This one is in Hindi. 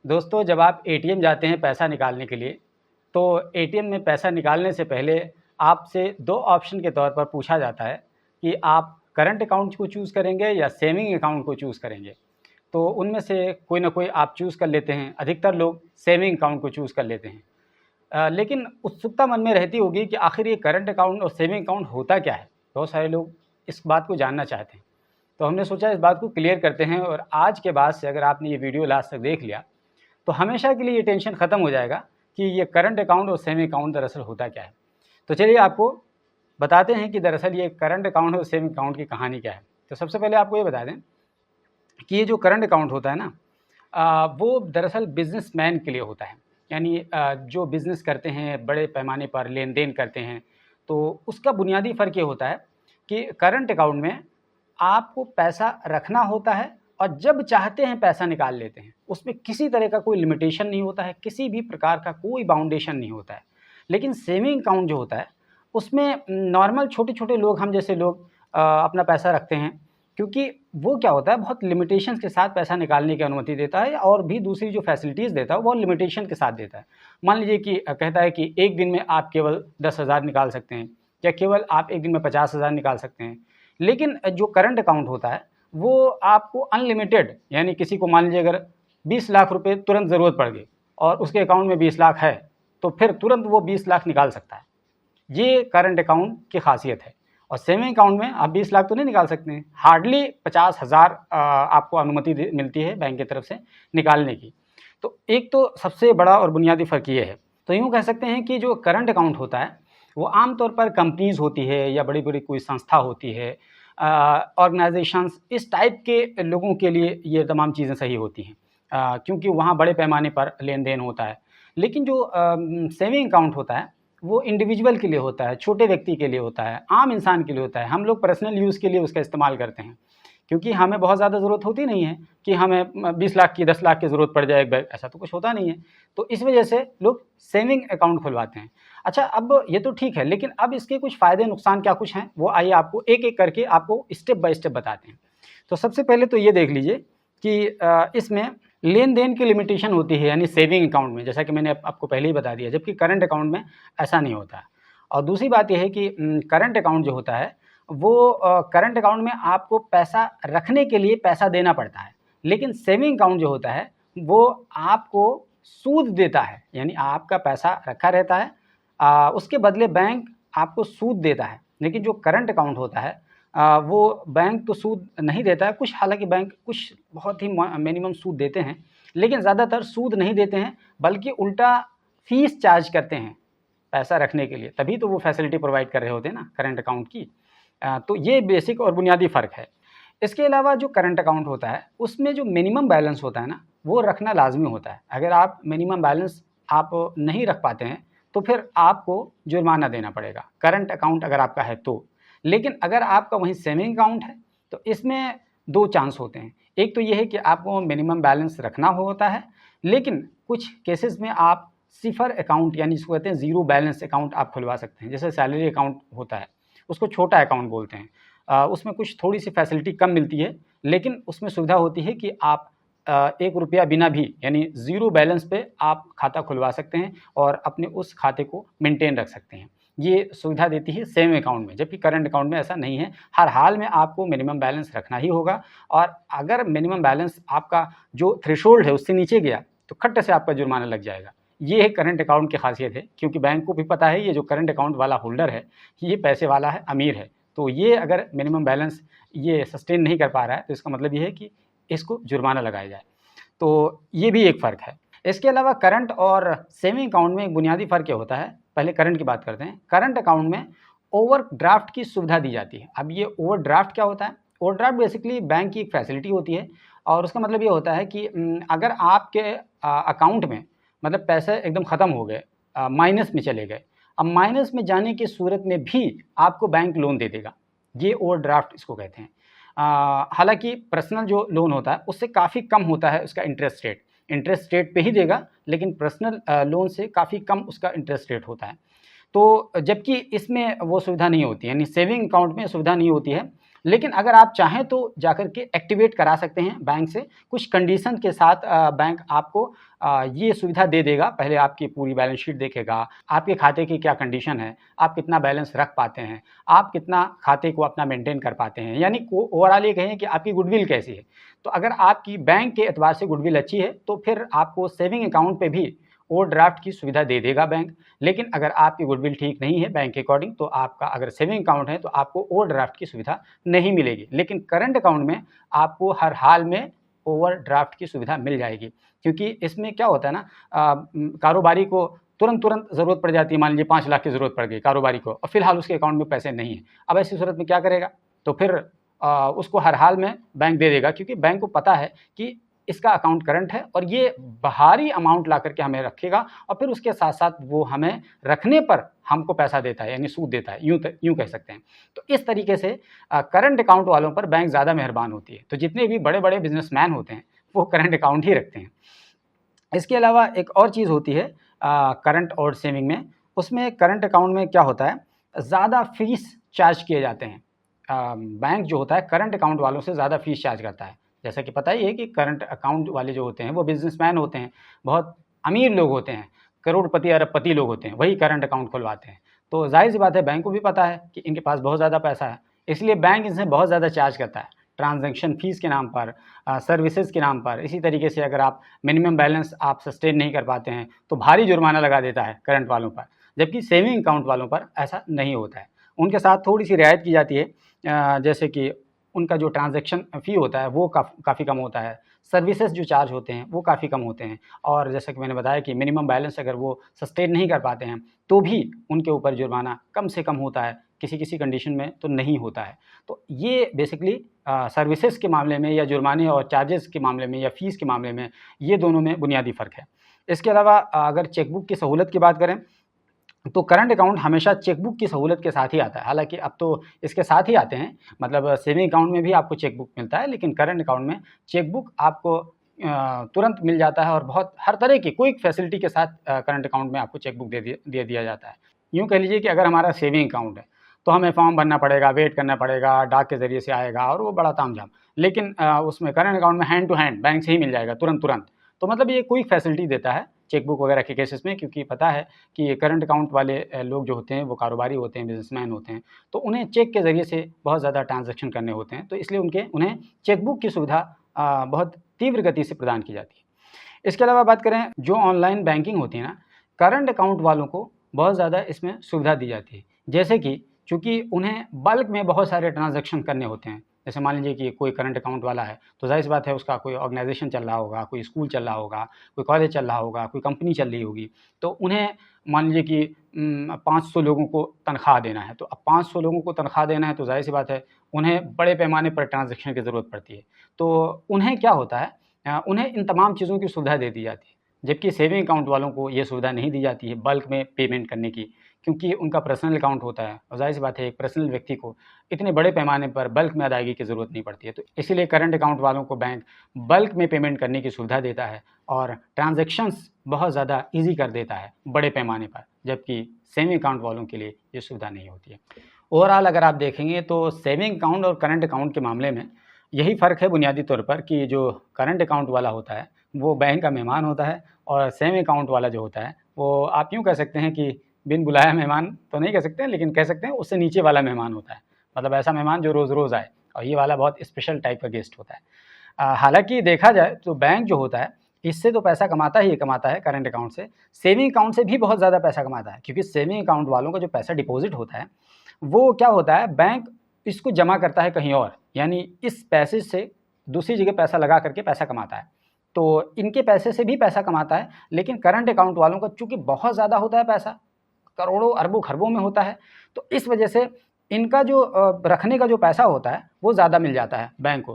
दोस्तों, जब आप एटीएम जाते हैं पैसा निकालने के लिए, तो एटीएम में पैसा निकालने से पहले आपसे 2 ऑप्शन के तौर पर पूछा जाता है कि आप करंट अकाउंट को चूज़ करेंगे या सेविंग अकाउंट को चूज़ करेंगे। तो उनमें से कोई ना कोई आप चूज़ कर लेते हैं, अधिकतर लोग सेविंग अकाउंट को चूज़ कर लेते हैं। लेकिन उत्सुकता मन में रहती होगी कि आखिर ये करंट अकाउंट और सेविंग अकाउंट होता क्या है? बहुत सारे लोग इस बात को जानना चाहते हैं। तो हमने सोचा इस बात को क्लियर करते हैं और आज के बाद से अगर आपने ये वीडियो लास्ट तक देख लिया, तो हमेशा के लिए ये टेंशन ख़त्म हो जाएगा कि ये करंट अकाउंट और सेविंग अकाउंट दरअसल होता क्या है। तो चलिए आपको बताते हैं कि दरअसल ये करंट अकाउंट और सेविंग अकाउंट की कहानी क्या है। तो सबसे पहले आपको ये बता दें कि ये जो करंट अकाउंट होता है ना, वो दरअसल बिज़नेसमैन के लिए होता है। यानी जो बिज़नेस करते हैं, बड़े पैमाने पर लेन-देन करते हैं, तो उसका बुनियादी फ़र्क ये होता है कि करंट अकाउंट में आपको पैसा रखना होता है और जब चाहते हैं पैसा निकाल लेते हैं। उसमें किसी तरह का कोई लिमिटेशन नहीं होता है, किसी भी प्रकार का कोई बाउंडेशन नहीं होता है। लेकिन सेविंग अकाउंट जो होता है, उसमें नॉर्मल छोटे-छोटे लोग, हम जैसे लोग अपना पैसा रखते हैं, क्योंकि वो क्या होता है, बहुत लिमिटेशंस के साथ पैसा निकालने की अनुमति देता है और भी दूसरी जो फैसिलिटीज़ देता है वो लिमिटेशन के साथ देता है। मान लीजिए कि कहता है कि एक दिन में आप केवल 10,000 निकाल सकते हैं या केवल आप एक दिन में 50,000 निकाल सकते हैं। लेकिन जो करंट अकाउंट होता है वो आपको अनलिमिटेड, यानी किसी को मान लीजिए अगर 20 लाख रुपए तुरंत ज़रूरत पड़ गई और उसके अकाउंट में 20 लाख है, तो फिर तुरंत वो 20 लाख निकाल सकता है। ये करंट अकाउंट की ख़ासियत है। और सेविंग अकाउंट में आप 20 लाख तो नहीं निकाल सकते हैं, हार्डली 50,000 आपको अनुमति मिलती है बैंक की तरफ से निकालने की। तो एक तो सबसे बड़ा और बुनियादी फ़र्क ये है। तो यूँ कह सकते हैं कि जो करंट अकाउंट होता है वो आम तौर पर कंपनीज़ होती है या बड़ी-बड़ी कोई संस्था होती है, ऑर्गेनाइजेशंस, इस टाइप के लोगों के लिए ये तमाम चीज़ें सही होती हैं, क्योंकि वहाँ बड़े पैमाने पर लेन-देन होता है। लेकिन जो सेविंग अकाउंट होता है वो इंडिविजुअल के लिए होता है, छोटे व्यक्ति के लिए होता है, आम इंसान के लिए होता है। हम लोग पर्सनल यूज़ के लिए उसका इस्तेमाल करते हैं, क्योंकि हमें बहुत ज़्यादा ज़रूरत होती नहीं है कि हमें 20 लाख की 10 लाख की ज़रूरत पड़ जाए एक बार, ऐसा तो कुछ होता नहीं है। तो इस वजह से लोग सेविंग अकाउंट खुलवाते हैं। अच्छा, अब ये तो ठीक है, लेकिन अब इसके कुछ फ़ायदे नुकसान क्या कुछ हैं, वो आइए आपको एक-एक करके आपको स्टेप बाय स्टेप बताते हैं। तो सबसे पहले तो ये देख लीजिए कि इसमें लेन-देन की लिमिटेशन होती है, यानी सेविंग अकाउंट में, जैसा कि मैंने आपको पहले ही बता दिया, जबकि करंट अकाउंट में ऐसा नहीं होता है। और दूसरी बात ये है कि करंट अकाउंट जो होता है वो करंट अकाउंट में आपको पैसा रखने के लिए पैसा देना पड़ता है, लेकिन सेविंग अकाउंट जो होता है वो आपको सूद देता है, यानी आपका पैसा रखा रहता है, उसके बदले बैंक आपको सूद देता है। लेकिन जो करंट अकाउंट होता है वो बैंक तो सूद नहीं देता है, कुछ हालाँकि बैंक कुछ बहुत ही मिनिमम सूद देते हैं, लेकिन ज़्यादातर सूद नहीं देते हैं, बल्कि उल्टा फ़ीस चार्ज करते हैं पैसा रखने के लिए, तभी तो वो फैसिलिटी प्रोवाइड कर रहे होते हैं ना करंट अकाउंट की। तो ये बेसिक और बुनियादी फ़र्क है। इसके अलावा जो करंट अकाउंट होता है, उसमें जो मिनिमम बैलेंस होता है ना, वो रखना लाज़मी होता है। अगर आप मिनिमम बैलेंस आप नहीं रख पाते हैं, तो फिर आपको जुर्माना देना पड़ेगा, करंट अकाउंट अगर आपका है तो। लेकिन अगर आपका वहीं सेविंग अकाउंट है, तो इसमें 2 चांस होते हैं। एक तो ये है कि आपको मिनिमम बैलेंस रखना होता है, लेकिन कुछ केसेज़ में आप सिफ़र अकाउंट, यानी जिसको कहते हैं ज़ीरो बैलेंस अकाउंट, आप खुलवा सकते हैं। जैसे सैलरी अकाउंट होता है, उसको छोटा अकाउंट बोलते हैं। उसमें कुछ थोड़ी-सी फैसिलिटी कम मिलती है, लेकिन उसमें सुविधा होती है कि आप ₹1 बिना भी, यानी ज़ीरो बैलेंस पे आप खाता खुलवा सकते हैं और अपने उस खाते को मेंटेन रख सकते हैं। ये सुविधा देती है सेविंग अकाउंट में, जबकि करंट अकाउंट में ऐसा नहीं है। हर हाल में आपको मिनिमम बैलेंस रखना ही होगा और अगर मिनिमम बैलेंस आपका जो थ्रेशोल्ड है उससे नीचे गया, तो खट से आपका जुर्माना लग जाएगा। ये एक करंट अकाउंट की ख़ासियत है, क्योंकि बैंक को भी पता है ये जो करंट अकाउंट वाला होल्डर है, ये पैसे वाला है, अमीर है। तो ये अगर मिनिमम बैलेंस ये सस्टेन नहीं कर पा रहा है, तो इसका मतलब ये है कि इसको जुर्माना लगाया जाए। तो ये भी एक फ़र्क है। इसके अलावा करंट और सेविंग अकाउंट में एक बुनियादी फ़र्क ये होता है, पहले करंट की बात करते हैं। करंट अकाउंट में ओवरड्राफ्ट की सुविधा दी जाती है। अब ये ओवरड्राफ्ट क्या होता है? ओवरड्राफ्ट बेसिकली बैंक की एक फैसिलिटी होती है और उसका मतलब ये होता है कि अगर आपके अकाउंट में मतलब पैसे एकदम ख़त्म हो गए, माइनस में चले गए, अब माइनस में जाने की सूरत में भी आपको बैंक लोन दे देगा। ये ओवरड्राफ्ट इसको कहते हैं। हालाँकि पर्सनल जो लोन होता है उससे काफ़ी कम होता है उसका इंटरेस्ट रेट पे ही देगा, लेकिन पर्सनल लोन से काफ़ी कम उसका इंटरेस्ट रेट होता है। तो जबकि इसमें वो सुविधा नहीं होती है, यानी सेविंग अकाउंट में सुविधा नहीं होती है। लेकिन अगर आप चाहें तो जाकर के एक्टिवेट करा सकते हैं बैंक से, कुछ कंडीशन के साथ बैंक आपको ये सुविधा दे देगा। पहले आपकी पूरी बैलेंस शीट देखेगा, आपके खाते की क्या कंडीशन है, आप कितना बैलेंस रख पाते हैं, आप कितना खाते को अपना मेंटेन कर पाते हैं, यानी को ओवरऑल ये कहें कि आपकी गुडविल कैसी है। तो अगर आपकी बैंक के एतबार से गुडविल अच्छी है, तो फिर आपको सेविंग अकाउंट पे भी ओवरड्राफ्ट की सुविधा दे देगा बैंक। लेकिन अगर आपकी गुडविल ठीक नहीं है बैंक के अकॉर्डिंग, तो आपका अगर सेविंग अकाउंट है तो आपको ओवरड्राफ्ट की सुविधा नहीं मिलेगी। लेकिन करंट अकाउंट में आपको हर हाल में ओवरड्राफ्ट की सुविधा मिल जाएगी, क्योंकि इसमें क्या होता है ना, कारोबारी को तुरंत ज़रूरत पड़ जाती है। मान लीजिए 5 लाख की ज़रूरत पड़ गई कारोबारी को और फिलहाल उसके अकाउंट में पैसे नहीं हैं। अब ऐसी सूरत में क्या करेगा? तो फिर उसको हर हाल में बैंक दे देगा, क्योंकि बैंक को पता है कि इसका अकाउंट करंट है और ये भारी अमाउंट ला करके हमें रखेगा और फिर उसके साथ-साथ वो हमें रखने पर हमको पैसा देता है, यानी सूद देता है, यूँ कह सकते हैं। तो इस तरीके से करंट अकाउंट वालों पर बैंक ज़्यादा मेहरबान होती है। तो जितने भी बड़े-बड़े बिज़नेसमैन होते हैं, वो करंट अकाउंट ही रखते हैं। इसके अलावा एक और चीज़ होती है करंट और सेविंग में, उसमें करंट अकाउंट में क्या होता है, ज़्यादा फ़ीस चार्ज किए जाते हैं। बैंक जो होता है करंट अकाउंट वालों से ज़्यादा फ़ीस चार्ज करता है। जैसा कि पता ही है कि करंट अकाउंट वाले जो होते हैं वो बिज़नेसमैन होते हैं, बहुत अमीर लोग होते हैं, करोड़पति, अरबपति लोग होते हैं, वही करंट अकाउंट खुलवाते हैं। तो ज़ाहिर-सी बात है बैंक को भी पता है कि इनके पास बहुत ज़्यादा पैसा है, इसलिए बैंक इनसे बहुत ज़्यादा चार्ज करता है। ट्रांज़ैक्शन फ़ीस के नाम पर, सर्विसेज़ के नाम पर। इसी तरीके से अगर आप मिनिमम बैलेंस आप सस्टेन नहीं कर पाते हैं, तो भारी जुर्माना लगा देता है करंट वालों पर, जबकि सेविंग अकाउंट वालों पर ऐसा नहीं होता है। उनके साथ थोड़ी-सी रियायत की जाती है, जैसे कि उनका जो ट्रांज़ैक्शन फ़ी होता है वो काफ़ी कम होता है, सर्विसेज़ जो चार्ज होते हैं वो काफ़ी कम होते हैं और जैसा कि मैंने बताया कि मिनिमम बैलेंस अगर वो सस्टेन नहीं कर पाते हैं, तो भी उनके ऊपर जुर्माना कम से कम होता है, किसी-किसी कंडीशन में तो नहीं होता है। तो ये बेसिकली सर्विसेज़ के मामले में या जुर्माने और चार्जेज़ के मामले में या फ़ीस के मामले में, ये दोनों में बुनियादी फ़र्क है। इसके अलावा अगर चेकबुक की सहूलत की बात करें, तो करंट अकाउंट हमेशा चेकबुक की सहूलत के साथ ही आता है। हालाँकि अब तो इसके साथ ही आते हैं, मतलब सेविंग अकाउंट में भी आपको चेकबुक मिलता है, लेकिन करंट अकाउंट में चेकबुक आपको तुरंत मिल जाता है और बहुत हर तरह की क्विक फैसिलिटी के साथ करंट अकाउंट में आपको चेकबुक दे दिया जाता है। यूँ कह लीजिए कि अगर हमारा सेविंग अकाउंट है, तो हमें फॉर्म भरना पड़ेगा, वेट करना पड़ेगा, डाक के ज़रिए से आएगा और वो बड़ा तामझाम। लेकिन उसमें करंट अकाउंट में हैंड टू हैंड बैंक से ही मिल जाएगा तुरंत। तो मतलब ये क्विक फैसिलिटी देता है चेकबुक वगैरह के केसेस में, क्योंकि पता है कि करंट अकाउंट वाले लोग जो होते हैं वो कारोबारी होते हैं, बिज़नेसमैन होते हैं, तो उन्हें चेक के ज़रिए से बहुत ज़्यादा ट्रांज़ैक्शन करने होते हैं, तो इसलिए उन्हें चेकबुक की सुविधा बहुत तीव्र गति से प्रदान की जाती है। इसके अलावा बात करें जो ऑनलाइन बैंकिंग होती है ना, करंट अकाउंट वालों को बहुत ज़्यादा इसमें सुविधा दी जाती है। जैसे कि चूँकि उन्हें बल्क में बहुत सारे ट्रांज़ैक्शन करने होते हैं, जैसे मान लीजिए कि कोई करंट अकाउंट वाला है, तो ज़ाहिर-सी बात है उसका कोई ऑर्गनाइज़ेशन चल रहा होगा, कोई स्कूल चल रहा होगा, कोई कॉलेज चल रहा होगा, कोई कंपनी चल रही होगी, तो उन्हें मान लीजिए कि 500 लोगों को तनख्वाह देना है, तो अब 500 लोगों को तनख्वाह देना है तो ज़ाहिर-सी बात है उन्हें बड़े पैमाने पर ट्रांज़ैक्शन की ज़रूरत पड़ती है। तो उन्हें क्या होता है, उन्हें इन तमाम चीज़ों की सुविधा दे दी जाती है, जबकि सेविंग अकाउंट वालों को ये सुविधा नहीं दी जाती है बल्क में पेमेंट करने की, क्योंकि उनका पर्सनल अकाउंट होता है और ज़ाहिर-सी बात है एक पर्सनल व्यक्ति को इतने बड़े पैमाने पर बल्क में अदायगी की ज़रूरत नहीं पड़ती है। तो इसीलिए करंट अकाउंट वालों को बैंक बल्क में पेमेंट करने की सुविधा देता है और ट्रांज़ैक्शंस बहुत ज़्यादा ईज़ी कर देता है बड़े पैमाने पर, जबकि सेविंग अकाउंट वालों के लिए ये सुविधा नहीं होती है। ओवरऑल अगर आप देखेंगे तो सेविंग अकाउंट और करंट अकाउंट के मामले में यही फ़र्क है बुनियादी तौर पर, कि जो करंट अकाउंट वाला होता है वो बैंक का मेहमान होता है और सेविंग अकाउंट वाला जो होता है वो आप यूँ कह सकते हैं कि बिन बुलाया मेहमान तो नहीं कह सकते हैं, लेकिन कह सकते हैं उससे नीचे वाला मेहमान होता है। मतलब ऐसा मेहमान जो रोज़-रोज़ आए, और ये वाला बहुत स्पेशल टाइप का गेस्ट होता है। हालाँकि देखा जाए तो बैंक जो होता है इससे तो पैसा कमाता ही कमाता है करंट अकाउंट से, सेविंग अकाउंट से भी बहुत ज़्यादा पैसा कमाता है, क्योंकि सेविंग अकाउंट वालों का जो पैसा डिपॉज़िट होता है, वो क्या होता है, बैंक इसको जमा करता है कहीं और, यानी इस पैसे से दूसरी जगह पैसा लगा करके पैसा कमाता है। तो इनके पैसे से भी पैसा कमाता है, लेकिन करंट अकाउंट वालों का चूँकि बहुत ज़्यादा होता है पैसा, करोड़ों, अरबों, खरबों में होता है, तो इस वजह से इनका जो रखने का जो पैसा होता है, वो ज़्यादा मिल जाता है बैंक को।